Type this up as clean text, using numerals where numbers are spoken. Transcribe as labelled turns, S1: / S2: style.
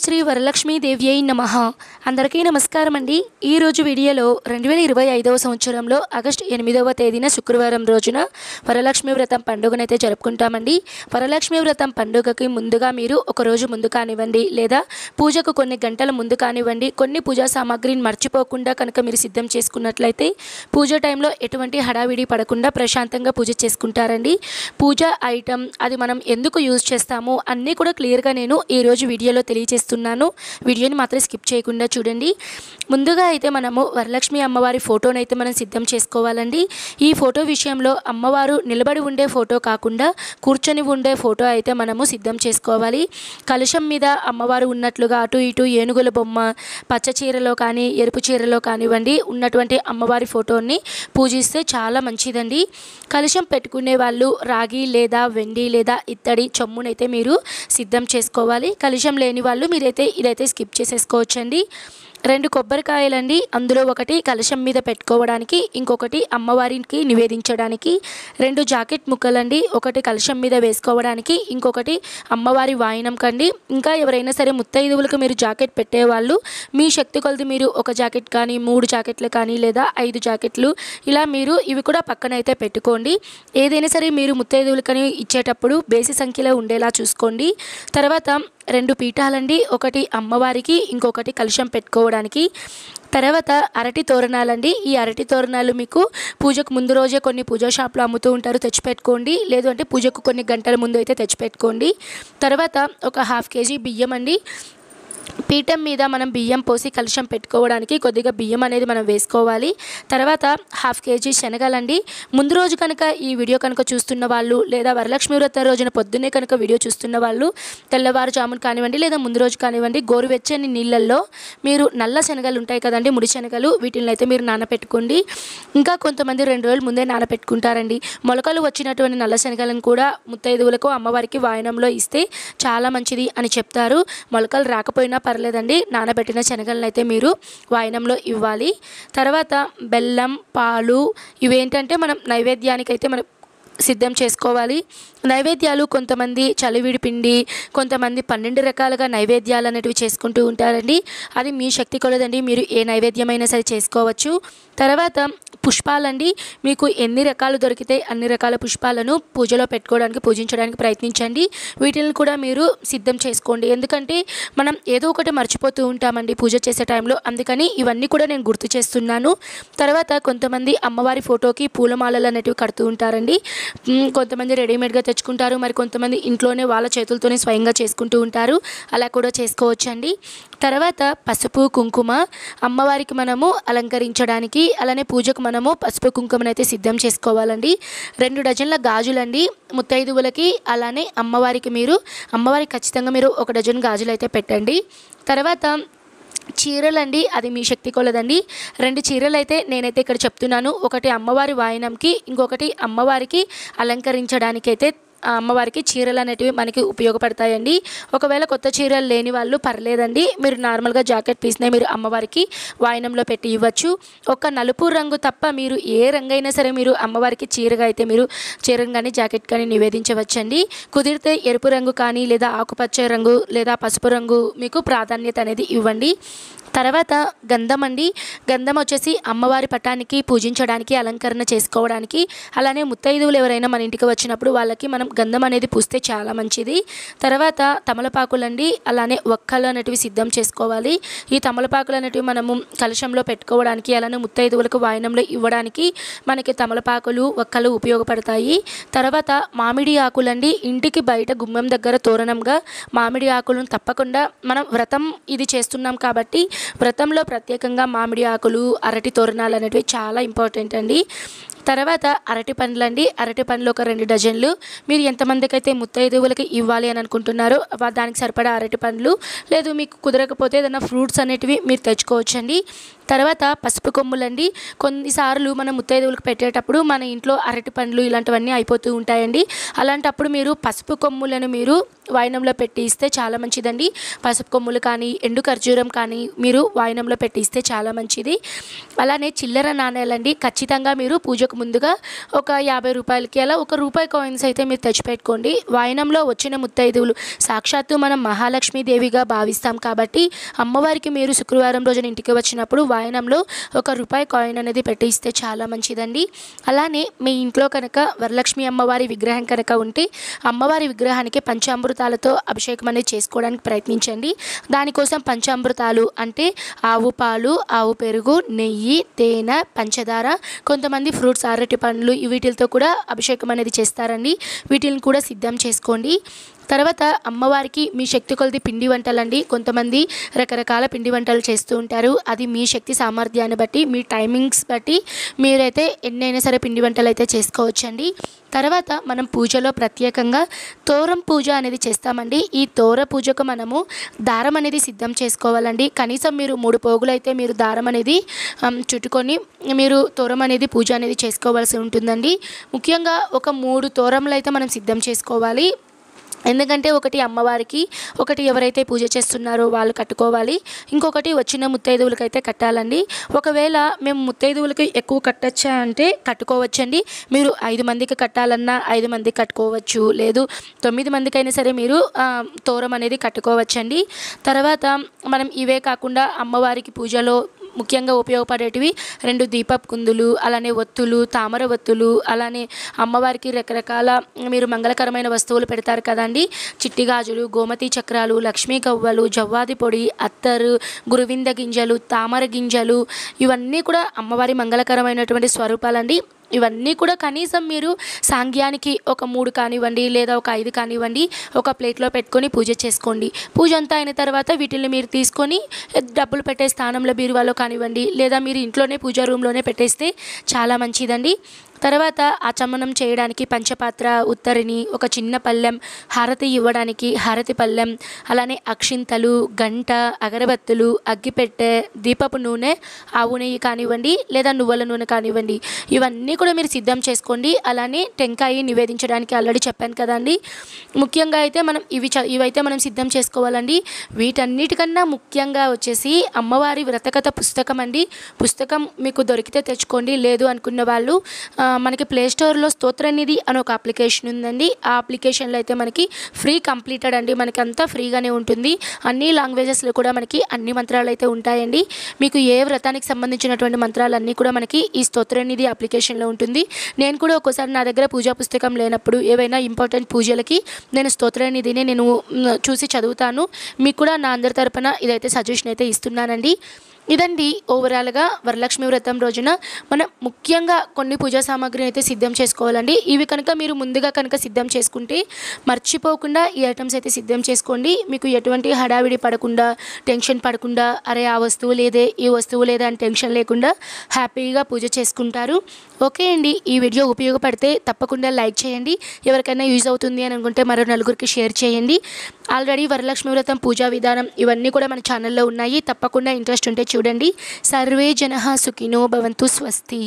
S1: శ్రీ వరలక్ష్మీ దేవ్యై నమః. అందరికీ నమస్కారం అండి. ఈ రోజు వీడియోలో 2025వ సంవత్సరంలో ఆగస్టు 8వ తేదీన శుక్రవారం రోజున వరలక్ష్మి వ్రతం పండుగనైతే జరుపుకుంటామండి. వరలక్ష్మి వ్రతం పండుగకి ముందుగా మీరు ఒక రోజు ముందు కానివ్వండి లేదా పూజకు కొన్ని గంటల ముందు కానివ్వండి కొన్ని పూజా సామాగ్రిని మర్చిపోకుండా కనుక మీరు సిద్ధం చేసుకున్నట్లయితే పూజ టైంలో ఎటువంటి హడావిడి పడకుండా ప్రశాంతంగా పూజ చేసుకుంటారండి. పూజ ఐటమ్ అది మనం ఎందుకు యూజ్ చేస్తాము అన్నీ కూడా క్లియర్గా నేను ఈ రోజు వీడియోలో తెలియజేస్తున్నాను. వీడియోని మాత్రం స్కిప్ చేయకుండా చూడండి. ముందుగా అయితే మనము వరలక్ష్మి అమ్మవారి ఫోటోని అయితే మనం సిద్ధం చేసుకోవాలండి. ఈ ఫోటో విషయంలో అమ్మవారు నిలబడి ఉండే ఫోటో కాకుండా కూర్చొని ఉండే ఫోటో అయితే మనము సిద్ధం చేసుకోవాలి. కలశం మీద అమ్మవారు ఉన్నట్లుగా అటు ఇటు ఏనుగుల బొమ్మ పచ్చ చీరలో కానీ ఎరుపు చీరలో కానివ్వండి ఉన్నటువంటి అమ్మవారి ఫోటోని పూజిస్తే చాలా మంచిదండి. కలశం పెట్టుకునే వాళ్ళు రాగి లేదా వెండి లేదా ఇత్తడి చెమ్మునైతే మీరు సిద్ధం చేసుకోవాలి. కలశం లేని వాళ్ళు మీరైతే ఇదైతే స్కిప్ చేసేసుకోవచ్చండి. 2 కొబ్బరికాయలండి. అందులో ఒకటి కలశం మీద పెట్టుకోవడానికి ఇంకొకటి అమ్మవారికి నివేదించడానికి. 2 జాకెట్ ముక్కలండి. ఒకటి కలశం మీద వేసుకోవడానికి ఇంకొకటి అమ్మవారి వాయనం కండి. ఇంకా ఎవరైనా సరే ముత్తైదువులకు మీరు జాకెట్ పెట్టేవాళ్ళు మీ శక్తి కొలది మీరు ఒక జాకెట్ కానీ 3 జాకెట్లు కానీ లేదా 5 జాకెట్లు ఇలా మీరు ఇవి కూడా పక్కనైతే పెట్టుకోండి. ఏదైనా సరే మీరు ముత్తైదువులకని ఇచ్చేటప్పుడు బేసి సంఖ్యలో ఉండేలా చూసుకోండి. తర్వాత 2 పీఠాలండి. ఒకటి అమ్మవారికి ఇంకొకటి కలశం పెట్టుకోవడానికి. తర్వాత అరటి తోరణాలండి. ఈ అరటి తోరణాలు మీకు పూజకు ముందు రోజే కొన్ని పూజా షాప్లో అమ్ముతూ ఉంటారు, తెచ్చిపెట్టుకోండి. లేదు అంటే పూజకు కొన్ని గంటల ముందు అయితే తెచ్చిపెట్టుకోండి. తర్వాత ఒక 1/2 కేజీ బియ్యం అండి. పీఠం మీద మనం బియ్యం పోసి కలశం పెట్టుకోవడానికి కొద్దిగా బియ్యం అనేది మనం వేసుకోవాలి. తర్వాత 1/2 కేజీ శనగలండి. ముందు రోజు కనుక ఈ వీడియో కనుక చూస్తున్న వాళ్ళు లేదా వరలక్ష్మి వ్రత రోజున పొద్దున్నే కనుక వీడియో చూస్తున్న వాళ్ళు తెల్లవారుజామున కానివ్వండి లేదా ముందు రోజు కానివ్వండి గోరువెచ్చని నీళ్ళల్లో మీరు నల్ల శనగలు ఉంటాయి కదండి, ముడి శనగలు, వీటిని అయితే మీరు నానపెట్టుకోండి. ఇంకా కొంతమంది 2 రోజుల ముందే నానపెట్టుకుంటారండి. మొలకలు వచ్చినటువంటి నల్ల శనగలను కూడా ముత్తైదువులకు అమ్మవారికి వాయనంలో ఇస్తే చాలా మంచిది అని చెప్తారు. మొలకలు రాకపోయినా పర్లేదండి, నానబెట్టిన శనగలను అయితే మీరు వాయనంలో ఇవ్వాలి. తర్వాత బెల్లం, పాలు ఇవేంటంటే మనం నైవేద్యానికి అయితే మనం సిద్ధం చేసుకోవాలి. నైవేద్యాలు కొంతమంది చలివిడి పిండి, కొంతమంది 12 రకాలుగా నైవేద్యాలు అనేటివి చేసుకుంటూ ఉంటారండి. అది మీ శక్తి కొలదండి, మీరు ఏ నైవేద్యమైనా సరే చేసుకోవచ్చు. తర్వాత పుష్పాలండి. మీకు ఎన్ని రకాలు దొరికితే అన్ని రకాల పుష్పాలను పూజలో పెట్టుకోవడానికి పూజించడానికి ప్రయత్నించండి. వీటిని కూడా మీరు సిద్ధం చేసుకోండి. ఎందుకంటే మనం ఏదో ఒకటి మర్చిపోతూ ఉంటామండి పూజ చేసే టైంలో, అందుకని ఇవన్నీ కూడా నేను గుర్తు చేస్తున్నాను. తర్వాత కొంతమంది అమ్మవారి ఫోటోకి పూలమాలలు అనేటివి కడుతూ ఉంటారండి. కొంతమంది రెడీమేడ్గా తెచ్చుకుంటారు, మరి కొంతమంది ఇంట్లోనే వాళ్ళ చేతులతోనే స్వయంగా చేసుకుంటూ ఉంటారు. అలా కూడా చేసుకోవచ్చండి. తర్వాత పసుపు కుంకుమ అమ్మవారికి మనము అలంకరించడానికి, అలానే పూజకు మనము పసుపు కుంకుమనైతే సిద్ధం చేసుకోవాలండి. 2 డజన్ల గాజులండి ముత్తైదువులకి, అలానే అమ్మవారికి ఖచ్చితంగా మీరు 1 డజన్ గాజులు అయితే పెట్టండి. తర్వాత చీరలండి. అది మీ శక్తి కొలదండి. 2 చీరలు అయితే నేనైతే ఇక్కడ చెప్తున్నాను. ఒకటి అమ్మవారి వాయనంకి, ఇంకొకటి అమ్మవారికి అలంకరించడానికి అయితే అమ్మవారికి చీరలు అనేటివి మనకి ఉపయోగపడతాయండి. ఒకవేళ కొత్త చీరలు లేని వాళ్ళు పర్లేదండి, మీరు నార్మల్గా జాకెట్ పీస్నే మీరు అమ్మవారికి వాయనంలో పెట్టి ఇవ్వచ్చు. ఒక నలుపు రంగు తప్ప మీరు ఏ రంగైనా సరే మీరు అమ్మవారికి చీరగా అయితే మీరు చీర కానీ జాకెట్ కానీ నివేదించవచ్చండి. కుదిరితే ఎరుపు రంగు కానీ లేదా ఆకుపచ్చ రంగు లేదా పసుపు రంగు మీకు ప్రాధాన్యత అనేది ఇవ్వండి. తర్వాత గంధం అండి. గంధం వచ్చేసి అమ్మవారి పటానికి పూజించడానికి అలంకరణ చేసుకోవడానికి, అలానే ముత్తైదువులు ఎవరైనా మన ఇంటికి వచ్చినప్పుడు వాళ్ళకి మనం గంధం అనేది పూస్తే చాలా మంచిది. తర్వాత తమలపాకులండి. అలానే ఒక్కలు అనేటివి సిద్ధం చేసుకోవాలి. ఈ తమలపాకులు అనేటివి మనము కలశంలో పెట్టుకోవడానికి అలానే ముత్తైదువులకు వాయనంలో ఇవ్వడానికి మనకి తమలపాకులు ఒక్కలు ఉపయోగపడతాయి. తర్వాత మామిడి ఆకులండి. ఇంటికి బయట గుమ్మం దగ్గర తోరణంగా మామిడి ఆకులను తప్పకుండా మనం వ్రతం ఇది చేస్తున్నాం కాబట్టి వ్రతంలో ప్రత్యేకంగా మామిడి ఆకులు, అరటి తోరణాలు అనేటివి చాలా ఇంపార్టెంట్ అండి. తర్వాత అరటి పండ్లండి. అరటి పండ్లు ఒక 2 డజన్లు. మీరు ఎంతమందికి అయితే ముత్తైదువులకి ఇవ్వాలి అని అనుకుంటున్నారో దానికి సరిపడా అరటి పండ్లు, లేదు మీకు కుదరకపోతే ఏదైనా ఫ్రూట్స్ అనేటివి మీరు తెచ్చుకోవచ్చండి. తర్వాత పసుపు కొమ్ములండి. కొన్నిసార్లు మనం ముత్తైదువులకు పెట్టేటప్పుడు మన ఇంట్లో అరటి పండ్లు ఇలాంటివన్నీ అయిపోతూ ఉంటాయండి. అలాంటప్పుడు మీరు పసుపు కొమ్ములను మీరు వాయనంలో పెట్టి ఇస్తే చాలా మంచిదండి. పసుపు కొమ్ములు కానీ ఎండు ఖర్జూరం కానీ మీరు వాయనంలో పెట్టి ఇస్తే చాలా మంచిది. అలానే చిల్లర నాణేలండి, ఖచ్చితంగా మీరు పూజకు ముందుగా ఒక 50 రూపాయలకి అలా ₹1 కాయిన్స్ అయితే మీరు తెచ్చిపెట్టుకోండి. వాయనంలో వచ్చిన ముత్తైదువులు సాక్షాత్తు మనం మహాలక్ష్మీదేవిగా భావిస్తాం కాబట్టి అమ్మవారికి మీరు శుక్రవారం రోజున ఇంటికి వచ్చినప్పుడు వాయనంలో ₹1 కాయిన్ అనేది పెట్టి ఇస్తే చాలా మంచిదండి. అలానే మీ ఇంట్లో కనుక వరలక్ష్మి అమ్మవారి విగ్రహం కనుక ఉంటే అమ్మవారి విగ్రహానికి పంచామృతాలతో అభిషేకం అనేది చేసుకోవడానికి ప్రయత్నించండి. దానికోసం పంచామృతాలు అంటే ఆవు పాలు, ఆవు పెరుగు, నెయ్యి, తేనె, పంచదార, కొంతమంది ఫ్రూట్స్ అరటి పండ్లు వీటితో కూడా అభిషేకం అనేది చేస్తారండి. వీటిని కూడా సిద్ధం చేసుకోండి. తర్వాత అమ్మవారికి మీ శక్తి కొలది పిండి వంటలండి. కొంతమంది రకరకాల పిండి వంటలు చేస్తూ ఉంటారు. అది మీ శక్తి సామర్థ్యాన్ని బట్టి, మీ టైమింగ్స్ బట్టి మీరైతే ఎన్నైనా సరే పిండి వంటలు అయితే చేసుకోవచ్చండి. తర్వాత మనం పూజలో ప్రత్యేకంగా తోరం పూజ అనేది చేస్తామండి. ఈ తోర పూజకు మనము దారం అనేది సిద్ధం చేసుకోవాలండి. కనీసం మీరు 3 పోగులు అయితే మీరు దారం అనేది చుట్టుకొని మీరు తోరం అనేది పూజ అనేది చేసుకోవాల్సి ఉంటుందండి. ముఖ్యంగా ఒక 3 తోరములు అయితే మనం సిద్ధం చేసుకోవాలి. ఎందుకంటే ఒకటి అమ్మవారికి, ఒకటి ఎవరైతే పూజ చేస్తున్నారో వాళ్ళు కట్టుకోవాలి, ఇంకొకటి వచ్చిన ముత్తైదువులకి అయితే కట్టాలండి. ఒకవేళ మేము ముత్తైదువులకి ఎక్కువ కట్టచ్చా అంటే కట్టుకోవచ్చండి. మీరు 5 మందికి కట్టాలన్నా 5 మందికి కట్టుకోవచ్చు, లేదు 9 మందికైనా సరే మీరు తోరం అనేది కట్టుకోవచ్చండి. తర్వాత మనం ఇవే కాకుండా అమ్మవారికి పూజలో ముఖ్యంగా ఉపయోగపడేటివి 2 దీపపు కుందులు, అలానే ఒత్తులు, తామర ఒత్తులు, అలానే అమ్మవారికి రకరకాల మీరు మంగళకరమైన వస్తువులు పెడతారు కదండి. చిట్టి గాజులు, గోమతి చక్రాలు, లక్ష్మీ కవ్వలు, జవ్వాది పొడి, అత్తరు, గురువింద గింజలు, తామర గింజలు, ఇవన్నీ కూడా అమ్మవారి మంగళకరమైనటువంటి స్వరూపాలండి. ఇవన్నీ కూడా కనీసం మీరు సాంగ్యానికి ఒక 3 కానివ్వండి, లేదా ఒక 5 కానివ్వండి, ఒక ప్లేట్లో పెట్టుకొని పూజ చేసుకోండి. పూజ అంతా అయిన తర్వాత వీటిని మీరు తీసుకొని డబ్బులు పెట్టే స్థానంలో బీరువాలో కానివ్వండి, లేదా మీరు ఇంట్లోనే పూజా రూమ్లోనే పెట్టేస్తే చాలా మంచిదండి. తర్వాత ఆచమనం చేయడానికి పంచపాత్ర, ఉత్తరిని, ఒక చిన్న పళ్ళెం, హారతి ఇవ్వడానికి హారతి పళ్ళెం, అలానే అక్షింతలు, గంట, అగరబత్తులు, అగ్గిపెట్టె, దీపపు నూనె, ఆవు నెయ్యి కానివ్వండి, లేదా నువ్వుల నూనె కానివ్వండి, ఇవన్నీ కూడా మీరు సిద్ధం చేసుకోండి. అలానే టెంకాయ నివేదించడానికి ఆల్రెడీ చెప్పాను కదండి. ముఖ్యంగా అయితే మనం ఇవైతే మనం సిద్ధం చేసుకోవాలండి. వీటన్నిటికన్నా ముఖ్యంగా వచ్చేసి అమ్మవారి వ్రతకథ పుస్తకం అండి. పుస్తకం మీకు దొరికితే తెచ్చుకోండి, లేదు అనుకున్న వాళ్ళు మనకి ప్లేస్టోర్లో స్తోత్రనిధి అని ఒక అప్లికేషన్ ఉందండి. ఆ అప్లికేషన్లో అయితే మనకి ఫ్రీ కంప్లీటెడ్ అండి, మనకి అంతా ఫ్రీగానే ఉంటుంది. అన్ని లాంగ్వేజెస్లో కూడా మనకి అన్ని మంత్రాలు అయితే ఉంటాయండి. మీకు ఏ వ్రతానికి సంబంధించినటువంటి మంత్రాలన్నీ కూడా మనకి ఈ స్తోత్రనిధి అప్లికేషన్లో ఉంటుంది. నేను కూడా ఒక్కోసారి నా దగ్గర పూజా పుస్తకం లేనప్పుడు ఏవైనా ఇంపార్టెంట్ పూజలకి నేను స్తోత్రనిధిని నేను చూసి చదువుతాను. మీకు కూడా నా అందరి తరపున ఇదైతే సజెషన్ అయితే ఇస్తున్నానండి. ఇదండి ఓవరాల్గా వరలక్ష్మి వ్రతం రోజున మనం ముఖ్యంగా కొన్ని పూజా సామాగ్రిని అయితే సిద్ధం చేసుకోవాలండి. ఇవి కనుక మీరు ముందుగా కనుక సిద్ధం చేసుకుంటే మర్చిపోకుండా ఈ ఐటమ్స్ అయితే సిద్ధం చేసుకోండి. మీకు ఎటువంటి హడావిడి పడకుండా, టెన్షన్ పడకుండా, అరే ఆ వస్తువు లేదే, ఈ వస్తువు లేదే అని టెన్షన్ లేకుండా హ్యాపీగా పూజ చేసుకుంటారు. ఓకే అండి, ఈ వీడియో ఉపయోగపడితే తప్పకుండా లైక్ చేయండి. ఎవరికైనా యూజ్ అవుతుంది అని అనుకుంటే మరో నలుగురికి షేర్ చేయండి. ఆల్రెడీ వరలక్ష్మి వ్రతం పూజా విధానం ఇవన్నీ కూడా మన ఛానల్లో ఉన్నాయి. తప్పకుండా ఇంట్రెస్ట్ ఉంటే చూడండి. సర్వే జనః సుఖినో భవంతు. స్వస్తి.